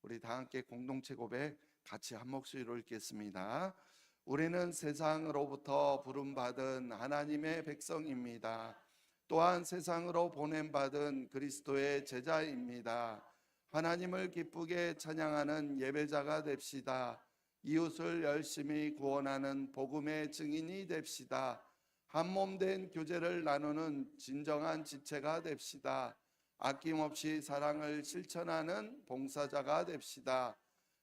우리 다 함께 공동체 고백 같이 한 목소리로 읽겠습니다. 우리는 세상으로부터 부름받은 하나님의 백성입니다. 또한 세상으로 보냄받은 그리스도의 제자입니다. 하나님을 기쁘게 찬양하는 예배자가 됩시다. 이웃을 열심히 구원하는 복음의 증인이 됩시다. 한몸된 교제를 나누는 진정한 지체가 됩시다. 아낌없이 사랑을 실천하는 봉사자가 됩시다.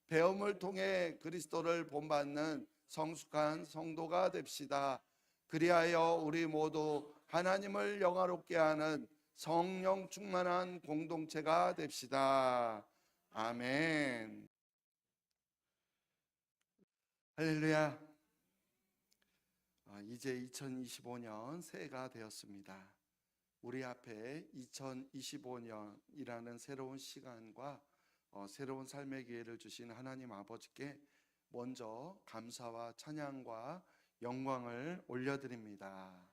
배움을 통해 그리스도를 본받는 성숙한 성도가 됩시다. 그리하여 우리 모두 하나님을 영화롭게 하는 성령 충만한 공동체가 됩시다. 아멘. 할렐루야. 이제 2025년 새해가 되었습니다. 우리 앞에 2025년이라는 새로운 시간과 새로운 삶의 기회를 주신 하나님 아버지께 먼저 감사와 찬양과 영광을 올려드립니다.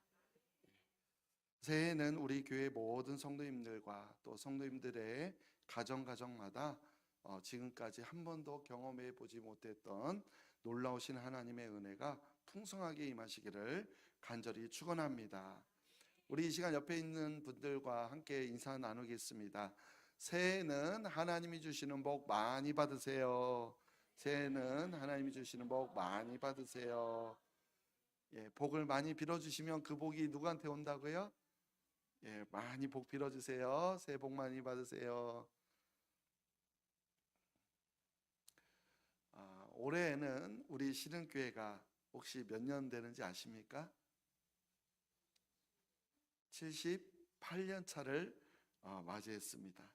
새해에는 우리 교회 모든 성도님들과 또 성도님들의 가정마다 지금까지 한 번도 경험해 보지 못했던 놀라우신 하나님의 은혜가 풍성하게 임하시기를 간절히 축원합니다. 우리 이 시간 옆에 있는 분들과 함께 인사 나누겠습니다. 새해는 하나님이 주시는 복 많이 받으세요. 새해는 하나님이 주시는 복 많이 받으세요. 복을 많이 빌어주시면 그 복이 누구한테 온다고요? 많이 복 빌어주세요. 새해 복 많이 받으세요. 올해에는 우리 신흥교회가 혹시 몇 년 되는지 아십니까? 78년 차를 맞이했습니다.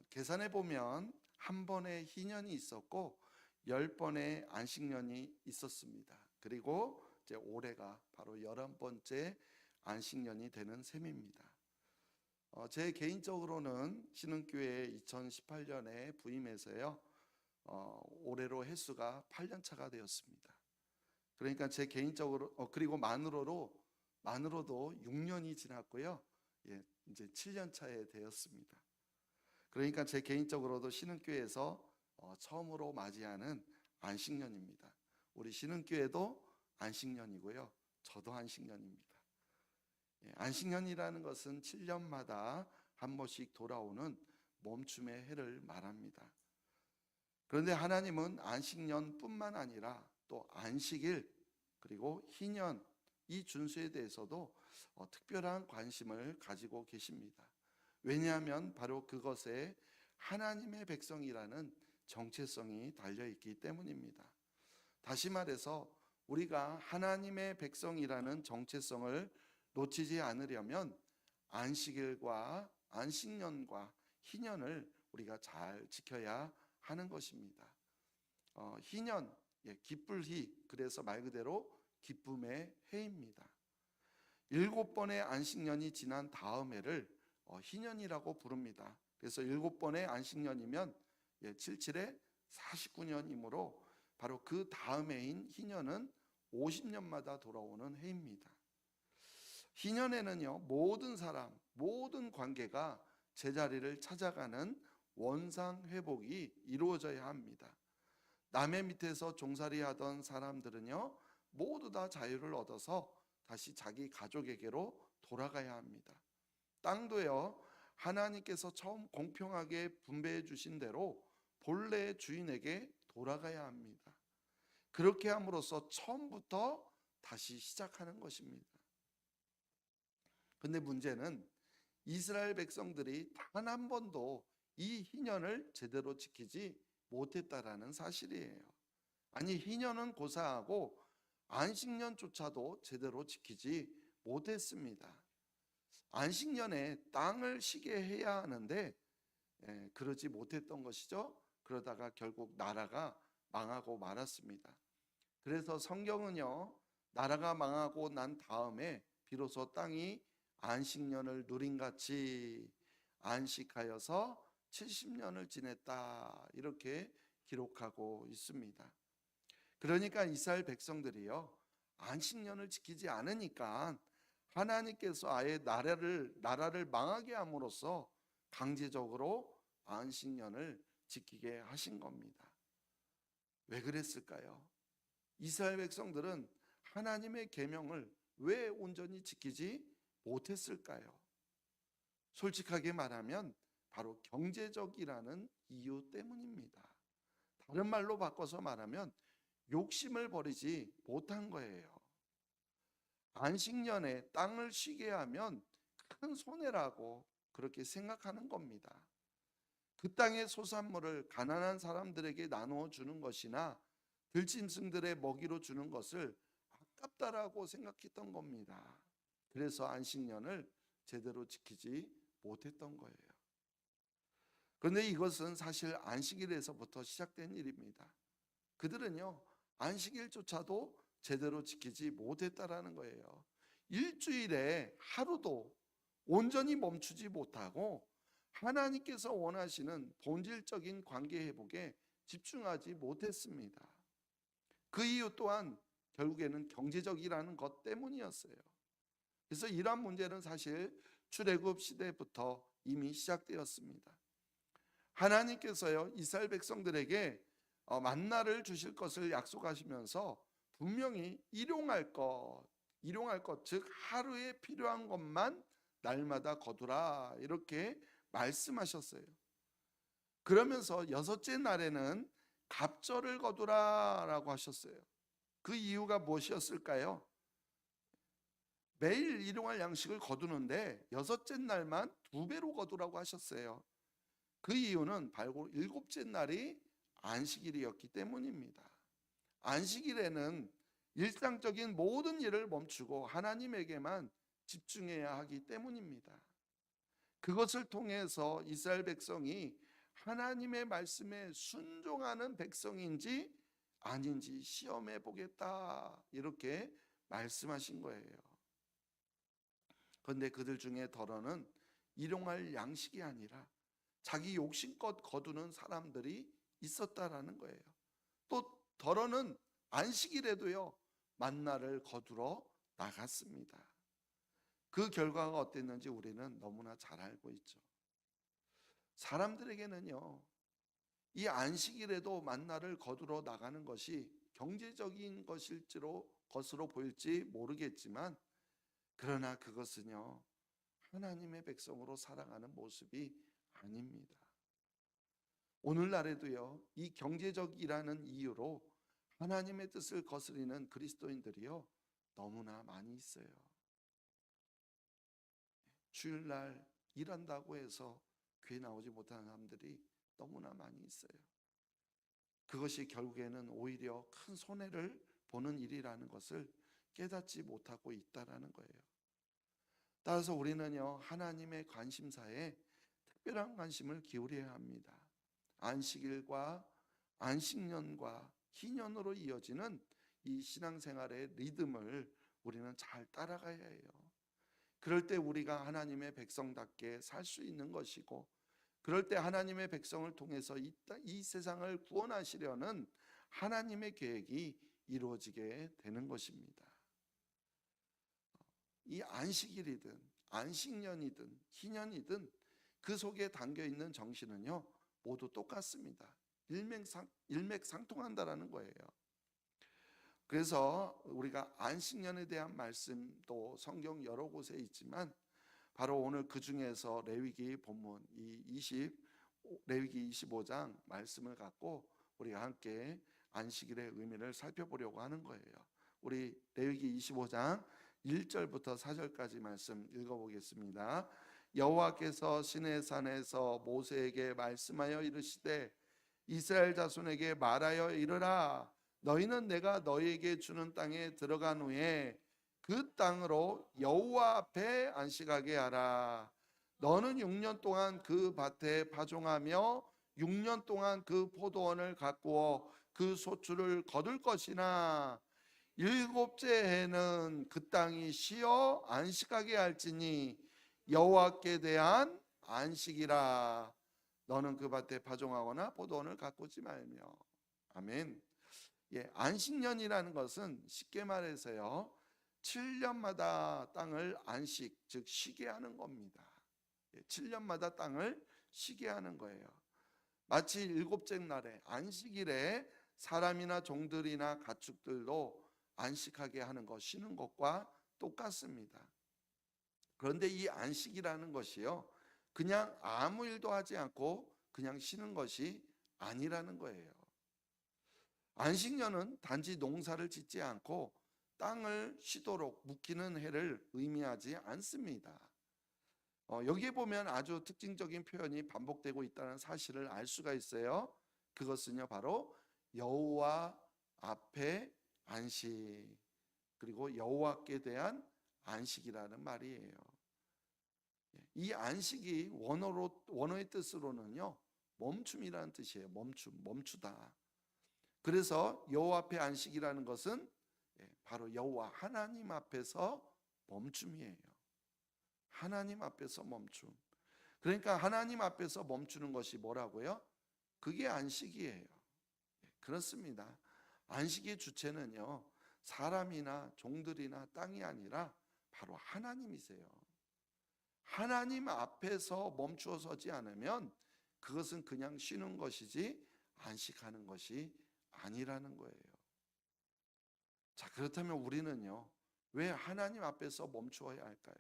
계산해 보면 한 번의 희년이 있었고 10번의 안식년이 있었습니다. 그리고 이제 올해가 바로 11번째 안식년이 되는 셈입니다. 제 개인적으로는 신흥교회에 2018년에 부임해서요, 올해로 횟수가 8년 차가 되었습니다. 그러니까 제 개인적으로 그리고 만으로도 6년이 지났고요. 이제 7년 차에 되었습니다. 그러니까 제 개인적으로도 신흥교회에서 처음으로 맞이하는 안식년입니다. 우리 신흥교회도 안식년이고요. 저도 안식년입니다. 안식년이라는 것은 7년마다 한 번씩 돌아오는 멈춤의 해를 말합니다. 그런데 하나님은 안식년뿐만 아니라 또 안식일 그리고 희년 이 준수에 대해서도 특별한 관심을 가지고 계십니다. 왜냐하면 바로 그것에 하나님의 백성이라는 정체성이 달려있기 때문입니다. 다시 말해서 우리가 하나님의 백성이라는 정체성을 놓치지 않으려면 안식일과 안식년과 희년을 우리가 잘 지켜야 하는 것입니다. 희년, 기쁠희, 그래서 말 그대로 기쁨의 해입니다. 7번의 안식년이 지난 다음 해를 희년이라고 부릅니다. 그래서 7번의 안식년이면 77에 49년이므로 바로 그 다음 해인 희년은 50년마다 돌아오는 해입니다. 희년에는요, 모든 사람, 모든 관계가 제자리를 찾아가는 원상 회복이 이루어져야 합니다. 남의 밑에서 종살이 하던 사람들은요, 모두 다 자유를 얻어서 다시 자기 가족에게로 돌아가야 합니다. 땅도요, 하나님께서 처음 공평하게 분배해 주신 대로 본래의 주인에게 돌아가야 합니다. 그렇게 함으로써 처음부터 다시 시작하는 것입니다. 근데 문제는 이스라엘 백성들이 단 한 번도 이 희년을 제대로 지키지 못했다라는 사실이에요. 아니, 희년은 고사하고 안식년조차도 제대로 지키지 못했습니다. 안식년에 땅을 쉬게 해야 하는데 그러지 못했던 것이죠. 그러다가 결국 나라가 망하고 말았습니다. 그래서 성경은요, 나라가 망하고 난 다음에 비로소 땅이 안식년을 누린같이 안식하여서 70년을 지냈다, 이렇게 기록하고 있습니다. 그러니까 이스라엘 백성들이요, 안식년을 지키지 않으니까 하나님께서 아예 나라를 망하게 함으로써 강제적으로 안식년을 지키게 하신 겁니다. 왜 그랬을까요? 이스라엘 백성들은 하나님의 계명을 왜 온전히 지키지 못했을까요? 솔직하게 말하면 바로 경제적이라는 이유 때문입니다. 다른 말로 바꿔서 말하면 욕심을 버리지 못한 거예요. 안식년에 땅을 쉬게 하면 큰 손해라고 그렇게 생각하는 겁니다. 그 땅의 소산물을 가난한 사람들에게 나누어 주는 것이나 들짐승들의 먹이로 주는 것을 아깝다라고 생각했던 겁니다. 그래서 안식년을 제대로 지키지 못했던 거예요. 그런데 이것은 사실 안식일에서부터 시작된 일입니다. 그들은요, 안식일조차도 제대로 지키지 못했다라는 거예요. 일주일에 하루도 온전히 멈추지 못하고 하나님께서 원하시는 본질적인 관계 회복에 집중하지 못했습니다. 그 이유 또한 결국에는 경제적이라는 것 때문이었어요. 그래서 이러한 문제는 사실 출애굽 시대부터 이미 시작되었습니다. 하나님께서요, 이스라엘 백성들에게 만나를 주실 것을 약속하시면서 분명히 일용할 것, 즉 하루에 필요한 것만 날마다 거두라 이렇게 말씀하셨어요. 그러면서 여섯째 날에는 갑절을 거두라라고 하셨어요. 그 이유가 무엇이었을까요? 매일 일용할 양식을 거두는데 여섯째 날만 2배로 거두라고 하셨어요. 그 이유는 바로 일곱째 날이 안식일이었기 때문입니다. 안식일에는 일상적인 모든 일을 멈추고 하나님에게만 집중해야 하기 때문입니다. 그것을 통해서 이스라엘 백성이 하나님의 말씀에 순종하는 백성인지 아닌지 시험해 보겠다 이렇게 말씀하신 거예요. 그런데 그들 중에 더러는 일용할 양식이 아니라 자기 욕심껏 거두는 사람들이 있었다라는 거예요. 또 더러는 안식일에도요 만나를 거두러 나갔습니다. 그 결과가 어땠는지 우리는 너무나 잘 알고 있죠. 사람들에게는요 이 안식일에도 만나를 거두러 나가는 것이 경제적인 것으로 보일지 모르겠지만, 그러나 그것은요 하나님의 백성으로 살아가는 모습이 아닙니다. 오늘날에도요 이 경제적이라는 이유로 하나님의 뜻을 거스리는 그리스도인들이요 너무나 많이 있어요. 주일날 일한다고 해서 교회 나오지 못하는 사람들이 너무나 많이 있어요. 그것이 결국에는 오히려 큰 손해를 보는 일이라는 것을 깨닫지 못하고 있다라는 거예요. 따라서 우리는요 하나님의 관심사에 특별한 관심을 기울여야 합니다. 안식일과 안식년과 희년으로 이어지는 이 신앙생활의 리듬을 우리는 잘 따라가야 해요. 그럴 때 우리가 하나님의 백성답게 살 수 있는 것이고, 그럴 때 하나님의 백성을 통해서 이 세상을 구원하시려는 하나님의 계획이 이루어지게 되는 것입니다. 이 안식일이든 안식년이든 희년이든 그 속에 담겨있는 정신은요 모두 똑같습니다. 일맥상통한다라는 거예요. 그래서 우리가 안식년에 대한 말씀도 성경 여러 곳에 있지만, 바로 오늘 그 중에서 레위기 본문 레위기 25장 말씀을 갖고 우리가 함께 안식일의 의미를 살펴보려고 하는 거예요. 우리 레위기 25장 1절부터 4절까지 말씀 읽어보겠습니다. 여호와께서 시내산에서 모세에게 말씀하여 이르시되 이스라엘 자손에게 말하여 이르라. 너희는 내가 너희에게 주는 땅에 들어간 후에 그 땅으로 여호와 앞에 안식하게 하라. 너는 6년 동안 그 밭에 파종하며 6년 동안 그 포도원을 가꾸어 그 소출을 거둘 것이나 7째 해는 그 땅이 쉬어 안식하게 할지니 여호와께 대한 안식이라. 너는 그 밭에 파종하거나 포도원을 가꾸지 말며. 아멘. 안식년이라는 것은 쉽게 말해서요 7년마다 땅을 안식, 즉 쉬게 하는 겁니다. 7년마다 땅을 쉬게 하는 거예요. 마치 일곱째 날에 안식일에 사람이나 종들이나 가축들도 안식하게 하는 것, 쉬는 것과 똑같습니다. 그런데 이 안식이라는 것이요, 그냥 아무 일도 하지 않고 그냥 쉬는 것이 아니라는 거예요. 안식년은 단지 농사를 짓지 않고 땅을 쉬도록 묵히는 해를 의미하지 않습니다. 여기에 보면 아주 특징적인 표현이 반복되고 있다는 사실을 알 수가 있어요. 그것은요, 바로 여호와 앞에 안식, 그리고 여호와께 대한 안식이라는 말이에요. 이 안식이 원어의 뜻으로는요, 멈춤이라는 뜻이에요. 멈추다. 그래서 여호와 앞에 안식이라는 것은 바로 여호와 하나님 앞에서 멈춤이에요. 하나님 앞에서 멈춤. 그러니까 하나님 앞에서 멈추는 것이 뭐라고요? 그게 안식이에요. 그렇습니다. 안식의 주체는요, 사람이나 종들이나 땅이 아니라 바로 하나님이세요. 하나님 앞에서 멈추어 서지 않으면 그것은 그냥 쉬는 것이지 안식하는 것이 아니라는 거예요. 자, 그렇다면 우리는요, 왜 하나님 앞에서 멈추어야 할까요?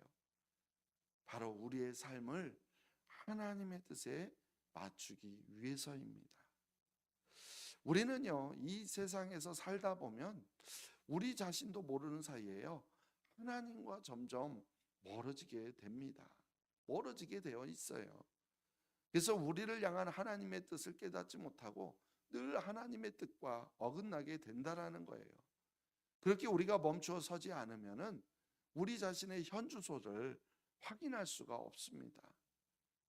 바로 우리의 삶을 하나님의 뜻에 맞추기 위해서입니다. 우리는요, 이 세상에서 살다 보면 우리 자신도 모르는 사이에요, 하나님과 점점 멀어지게 됩니다. 멀어지게 되어 있어요. 그래서 우리를 향한 하나님의 뜻을 깨닫지 못하고 늘 하나님의 뜻과 어긋나게 된다라는 거예요. 그렇게 우리가 멈추어 서지 않으면은 우리 자신의 현 주소를 확인할 수가 없습니다.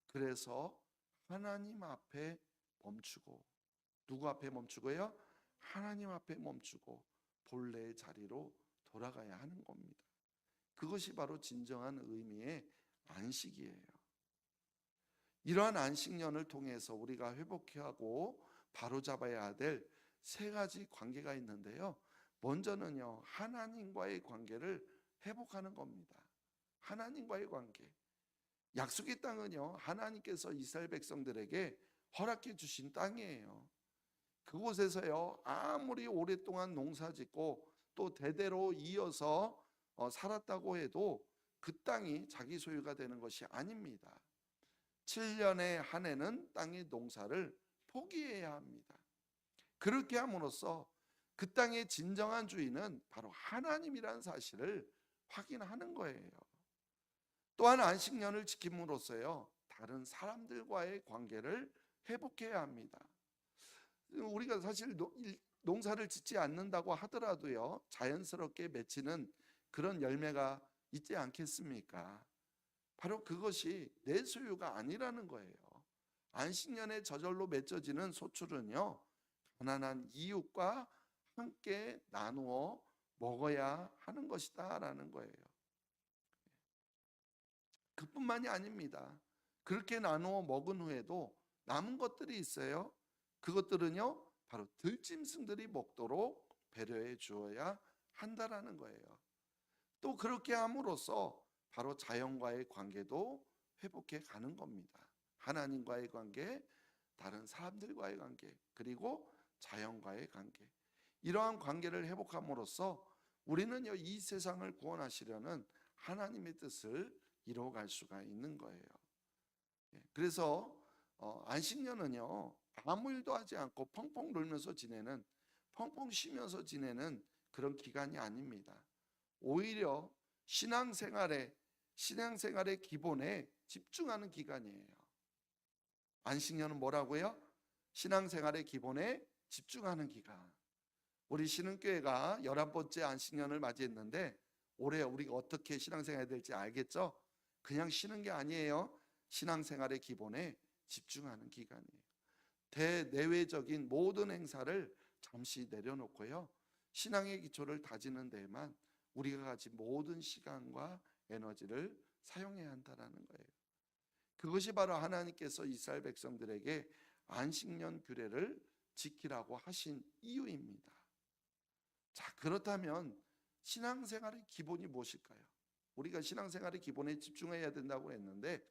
그래서 하나님 앞에 멈추고, 누구 앞에 멈추고요? 하나님 앞에 멈추고 본래의 자리로 돌아가야 하는 겁니다. 그것이 바로 진정한 의미의 안식이에요. 이러한 안식년을 통해서 우리가 회복하고 바로잡아야 될 세 가지 관계가 있는데요. 먼저는요, 하나님과의 관계를 회복하는 겁니다. 하나님과의 관계. 약속의 땅은요, 하나님께서 이스라엘 백성들에게 허락해 주신 땅이에요. 그곳에서요, 아무리 오랫동안 농사짓고 또 대대로 이어서 살았다고 해도 그 땅이 자기 소유가 되는 것이 아닙니다. 7년에 한 해는 땅의 농사를 포기해야 합니다. 그렇게 함으로써 그 땅의 진정한 주인은 바로 하나님이라는 사실을 확인하는 거예요. 또한 안식년을 지킴으로써요, 다른 사람들과의 관계를 회복해야 합니다. 우리가 사실 농사를 짓지 않는다고 하더라도요, 자연스럽게 맺히는 그런 열매가 있지 않겠습니까? 바로 그것이 내 소유가 아니라는 거예요. 안식년에 저절로 맺어지는 소출은요, 가난한 이웃과 함께 나누어 먹어야 하는 것이다라는 거예요. 그뿐만이 아닙니다. 그렇게 나누어 먹은 후에도 남은 것들이 있어요. 그것들은요, 바로 들짐승들이 먹도록 배려해 주어야 한다라는 거예요. 또 그렇게 함으로써 바로 자연과의 관계도 회복해 가는 겁니다. 하나님과의 관계, 다른 사람들과의 관계, 그리고 자연과의 관계. 이러한 관계를 회복함으로써 우리는요, 이 세상을 구원하시려는 하나님의 뜻을 이루어갈 수가 있는 거예요. 그래서 안식년은요, 아무 일도 하지 않고 펑펑 놀면서 지내는, 펑펑 쉬면서 지내는 그런 기간이 아닙니다. 오히려 신앙생활의 기본에 집중하는 기간이에요. 안식년은 뭐라고요? 신앙생활의 기본에 집중하는 기간. 우리 신흥교회가 11번째 안식년을 맞이했는데 올해 우리가 어떻게 신앙생활 해야 될지 알겠죠? 그냥 쉬는 게 아니에요. 신앙생활의 기본에 집중하는 기간이에요. 대내외적인 모든 행사를 잠시 내려놓고요, 신앙의 기초를 다지는 데에만 우리가 가진 모든 시간과 에너지를 사용해야 한다는 거예요. 그것이 바로 하나님께서 이스라엘 백성들에게 안식년 규례를 지키라고 하신 이유입니다. 자, 그렇다면 신앙생활의 기본이 무엇일까요? 우리가 신앙생활의 기본에 집중해야 된다고 했는데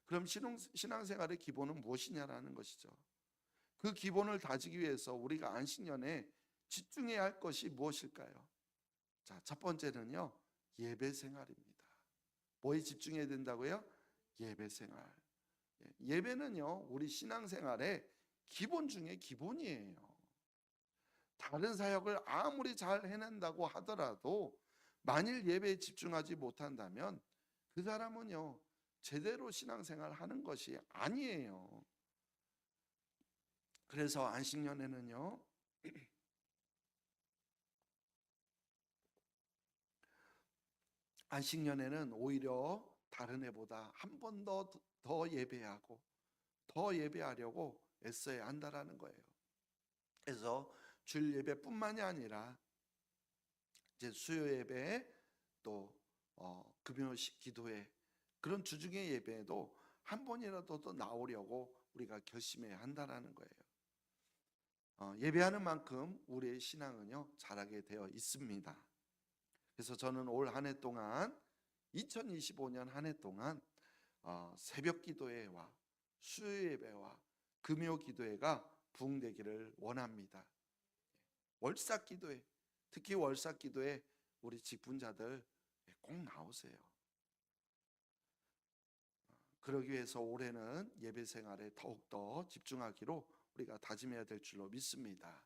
그럼 신앙생활의 기본은 무엇이냐라는 것이죠. 그 기본을 다지기 위해서 우리가 안식년에 집중해야 할 것이 무엇일까요? 자, 첫 번째는요, 예배 생활입니다. 뭐에 집중해야 된다고요? 예배 생활. 예배는요, 우리 신앙생활의 기본 중에 기본이에요. 다른 사역을 아무리 잘 해낸다고 하더라도 만일 예배에 집중하지 못한다면 그 사람은요, 제대로 신앙생활 하는 것이 아니에요. 그래서 안식년에는요, 안식년에는 오히려 다른 해보다 한 번 더 예배하고 더 예배하려고 애써야 한다라는 거예요. 그래서 주일 예배뿐만이 아니라 이제 수요 예배 또 금요식 기도회 그런 주중의 예배에도 한 번이라도 더 나오려고 우리가 결심해야 한다라는 거예요. 예배하는 만큼 우리의 신앙은요 자라게 되어 있습니다. 그래서 저는 올 한 해 동안 2025년 한 해 동안 새벽 기도회와 수요 예배와 금요 기도회가 부흥되기를 원합니다. 월삭 기도회, 특히 월삭 기도회 우리 직분자들 꼭 나오세요. 그러기 위해서 올해는 예배 생활에 더욱더 집중하기로 우리가 다짐해야 될 줄로 믿습니다.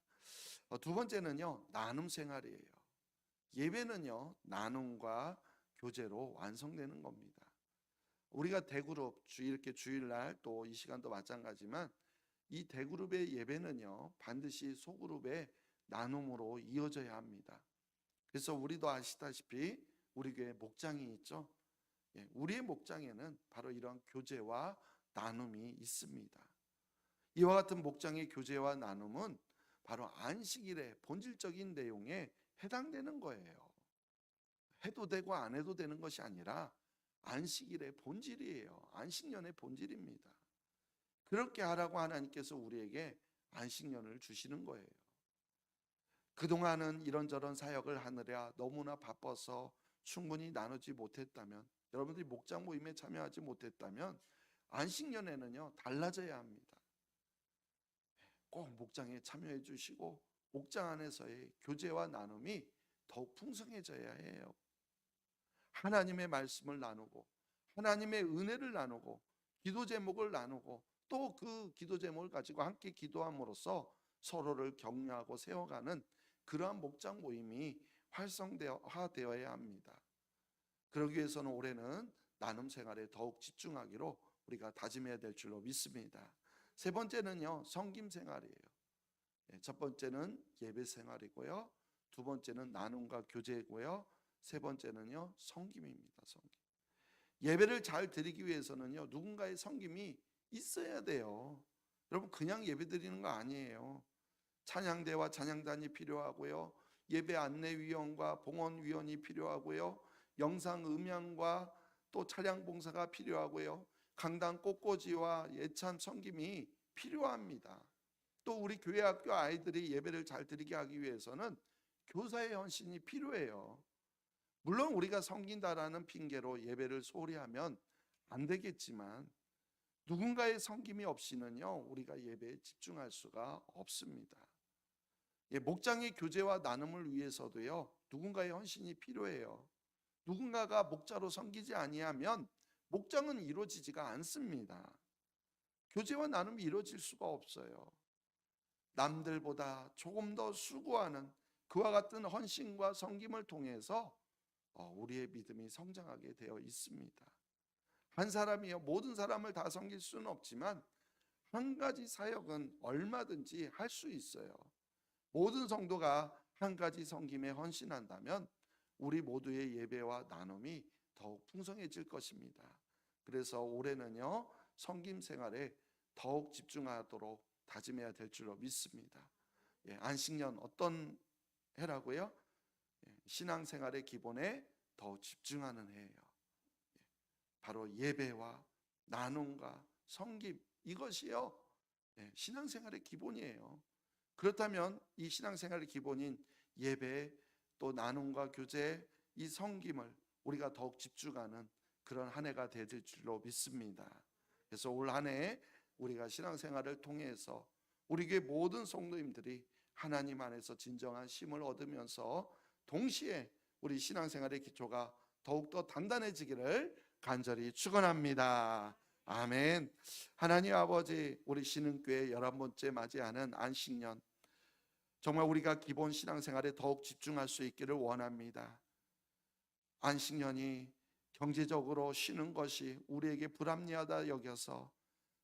두 번째는요, 나눔 생활이에요. 예배는요, 나눔과 교제로 완성되는 겁니다. 우리가 대그룹 이렇게 주일날 또 이 시간도 마찬가지지만 이 대그룹의 예배는요 반드시 소그룹의 나눔으로 이어져야 합니다. 그래서 우리도 아시다시피 우리 교회 목장이 있죠. 우리의 목장에는 바로 이런 교제와 나눔이 있습니다. 이와 같은 목장의 교제와 나눔은 바로 안식일의 본질적인 내용에 해당되는 거예요. 해도 되고 안 해도 되는 것이 아니라 안식일의 본질이에요. 안식년의 본질입니다. 그렇게 하라고 하나님께서 우리에게 안식년을 주시는 거예요. 그동안은 이런저런 사역을 하느라 너무나 바빠서 충분히 나누지 못했다면, 여러분들이 목장 모임에 참여하지 못했다면 안식년에는요 달라져야 합니다. 꼭 목장에 참여해 주시고 목장 안에서의 교제와 나눔이 더욱 풍성해져야 해요. 하나님의 말씀을 나누고 하나님의 은혜를 나누고 기도 제목을 나누고 또 그 기도 제목을 가지고 함께 기도함으로써 서로를 격려하고 세워가는 그러한 목장 모임이 활성화되어야 합니다. 그러기 위해서는 올해는 나눔 생활에 더욱 집중하기로 우리가 다짐해야 될 줄로 믿습니다. 세 번째는요, 섬김 생활이에요. 첫 번째는 예배 생활이고요. 두 번째는 나눔과 교제고요. 세 번째는요, 섬김입니다. 섬김. 예배를 잘 드리기 위해서는요, 누군가의 섬김이 있어야 돼요. 여러분 그냥 예배 드리는 거 아니에요. 찬양대와 찬양단이 필요하고요. 예배 안내위원과 봉헌위원이 필요하고요. 영상 음향과 또 차량 봉사가 필요하고요. 강단 꽃꽂이와 예찬 섬김이 필요합니다. 또 우리 교회 학교 아이들이 예배를 잘 드리게 하기 위해서는 교사의 헌신이 필요해요. 물론 우리가 섬긴다라는 핑계로 예배를 소홀히 하면 안 되겠지만 누군가의 섬김이 없이는요 우리가 예배에 집중할 수가 없습니다. 목장의 교제와 나눔을 위해서도요 누군가의 헌신이 필요해요. 누군가가 목자로 섬기지 아니하면 목장은 이루어지지가 않습니다. 교제와 나눔이 이루어질 수가 없어요. 남들보다 조금 더 수고하는 그와 같은 헌신과 섬김을 통해서 우리의 믿음이 성장하게 되어 있습니다. 한 사람이요 모든 사람을 다 섬길 수는 없지만 한 가지 사역은 얼마든지 할 수 있어요. 모든 성도가 한 가지 섬김에 헌신한다면 우리 모두의 예배와 나눔이 더욱 풍성해질 것입니다. 그래서 올해는요 섬김 생활에 더욱 집중하도록 다짐해야 될 줄로 믿습니다. 안식년 어떤 해라고요? 신앙생활의 기본에 더욱 집중하는 해예요. 바로 예배와 나눔과 섬김 이것이요 신앙생활의 기본이에요. 그렇다면 이 신앙생활의 기본인 예배 또 나눔과 교제 이 섬김을 우리가 더욱 집중하는 그런 한 해가 될 줄로 믿습니다. 그래서 올 한 해 우리가 신앙생활을 통해서 우리 교회 모든 성도님들이 하나님 안에서 진정한 쉼을 얻으면서 동시에 우리 신앙생활의 기초가 더욱더 단단해지기를 간절히 축원합니다. 아멘. 하나님 아버지, 우리 신흥교회 11번째 맞이하는 안식년, 정말 우리가 기본 신앙생활에 더욱 집중할 수 있기를 원합니다. 안식년이 경제적으로 쉬는 것이 우리에게 불합리하다 여겨서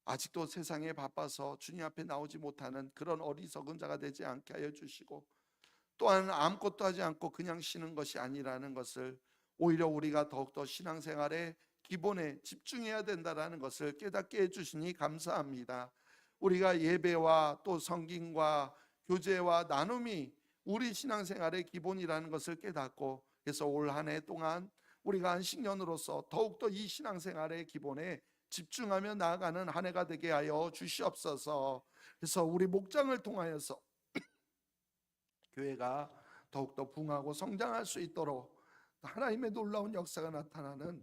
아직도 세상에 바빠서 주님 앞에 나오지 못하는 그런 어리석은 자가 되지 않게 하여 주시고, 또한 아무것도 하지 않고 그냥 쉬는 것이 아니라는 것을, 오히려 우리가 더욱더 신앙생활의 기본에 집중해야 된다는 것을 깨닫게 해주시니 감사합니다. 우리가 예배와 또 성김과 교제와 나눔이 우리 신앙생활의 기본이라는 것을 깨닫고, 그래서 올 한 해 동안 우리가 안식년으로서 더욱더 이 신앙생활의 기본에 집중하며 나아가는 한 해가 되게 하여 주시옵소서. 그래서 우리 목장을 통하여서 교회가 더욱더 부흥하고 성장할 수 있도록 하나님의 놀라운 역사가 나타나는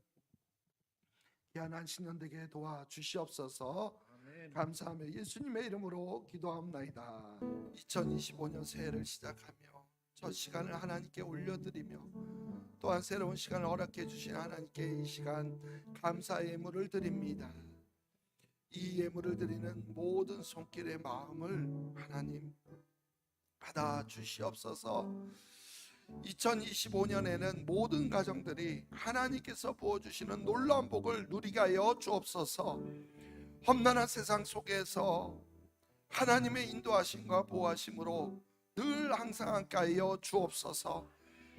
귀한 안식년 되게 도와주시옵소서. 감사하며 예수님의 이름으로 기도합나이다. 2025년 새해를 시작하며 저 시간을 하나님께 올려드리며, 또한 새로운 시간을 허락해 주신 하나님께 이 시간 감사의 예물을 드립니다. 이 예물을 드리는 모든 손길의 마음을 하나님 받아 주시옵소서. 2025년에는 모든 가정들이 하나님께서 부어주시는 놀라운 복을 누리게 하여 주옵소서. 험난한 세상 속에서 하나님의 인도하심과 보호하심으로 늘 항상 함께 하여 주옵소서.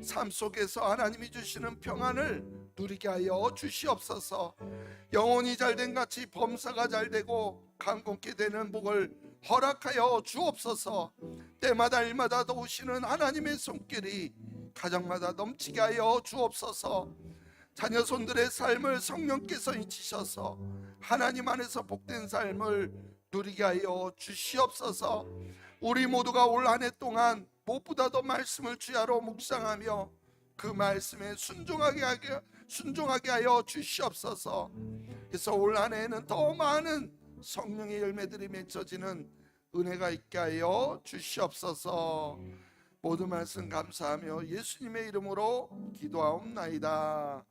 삶 속에서 하나님이 주시는 평안을 누리게 하여 주시옵소서. 영혼이 잘된 같이 범사가 잘되고 강건케 되는 복을 허락하여 주옵소서. 때마다 일마다 도우시는 하나님의 손길이 가정마다 넘치게 하여 주옵소서. 자녀 손들의 삶을 성령께서 인치셔서 하나님 안에서 복된 삶을 누리게 하여 주시옵소서. 우리 모두가 올 한 해 동안 무엇보다도 말씀을 주야로 묵상하며 그 말씀에 순종하게 하여 주시옵소서. 그래서 올 한 해에는 더 많은 성령의 열매들이 맺혀지는 은혜가 있게 하여 주시옵소서. 모든 말씀 감사하며 예수님의 이름으로 기도하옵나이다.